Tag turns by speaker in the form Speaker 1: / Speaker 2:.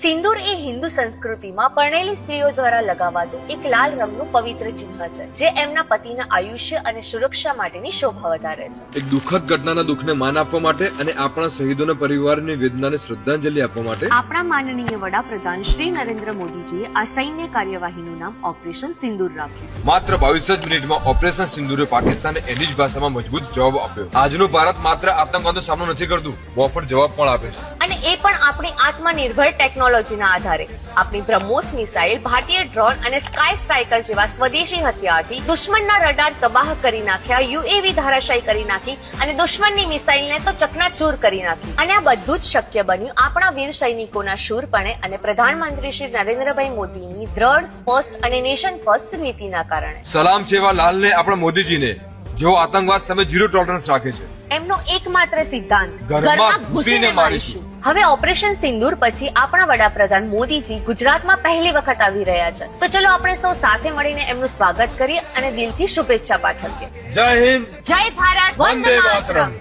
Speaker 1: સિંદૂર એ હિન્દુ સંસ્કૃતિમાં પરણેલી સ્ત્રીઓ દ્વારા લગાવાતું એક લાલ રંગનું પવિત્ર ચિહ્ન છે, જે એમના પતિના આયુષ્ય અને સુરક્ષા માટેની શોભા વધારે છે.
Speaker 2: એક દુઃખદ ઘટનાના દુઃખને માન આપવા માટે અને આપણા શહીદોના પરિવારની વેદનાને શ્રદ્ધાંજલિ આપવા માટે
Speaker 1: આપણા માનનીય વડાપ્રધાન શ્રી નરેન્દ્ર મોદીજીએ આ સૈન્ય કાર્યવાહીનું નામ ઓપરેશન સિંદૂર રાખ્યું.
Speaker 2: માત્ર 22 જ મિનિટમાં ઓપરેશન સિંદૂરે પાકિસ્તાનને એની જ ભાષામાં મજબૂત જવાબ આપ્યો. આજનું ભારત માત્ર આતંકવાદનો સામનો નથી કરતું, મોફત જવાબ પણ આપે છે.
Speaker 1: અને એ પણ આપણી આત્મનિર્ભર ટેકનોલોજીના આધારે. આપણી બ્રહ્મોસ મિસાઇલ, ભારતીય ડ્રોન અને સ્કાય સ્ટ્રાઇકર જેવા સ્વદેશી હથિયારથી દુશ્મનના રડાર તબાહ કરી નાખ્યા, યુએવી ધરાશાયી કરી નાખી અને દુશ્મનની મિસાઇલને તો ચકનાચૂર કરી નાખી. અને આ બધું જ શક્ય બન્યું આપણા વીર સૈનિકોના શૂરપણે અને પ્રધાનમંત્રી શ્રી નરેન્દ્રભાઈ મોદીની દ્રઢ, સ્પષ્ટ અને નેશન ફર્સ્ટ નીતિના કારણે.
Speaker 2: સલામ છે એવા લાલને, આપણા મોદીજીને, જેઓ આતંકવાદ સામે ઝીરો ટોલરન્સ રાખે છે.
Speaker 1: એમનો એકમાત્ર સિદ્ધાંત
Speaker 2: ઘરમાં ઘૂસીને મારીશું.
Speaker 1: હવે ઓપરેશન સિંદૂર પછી આપણા વડાપ્રધાન મોદીજી ગુજરાતમાં પહેલી વખત આવી રહ્યા છે. તો ચલો આપણે સૌ સાથે મળીને એમનું સ્વાગત કરીએ અને દિલથી શુભેચ્છા પાઠવીએ.
Speaker 2: જય હિન્દ,
Speaker 1: જય ભારત,
Speaker 2: વંદે માતરમ.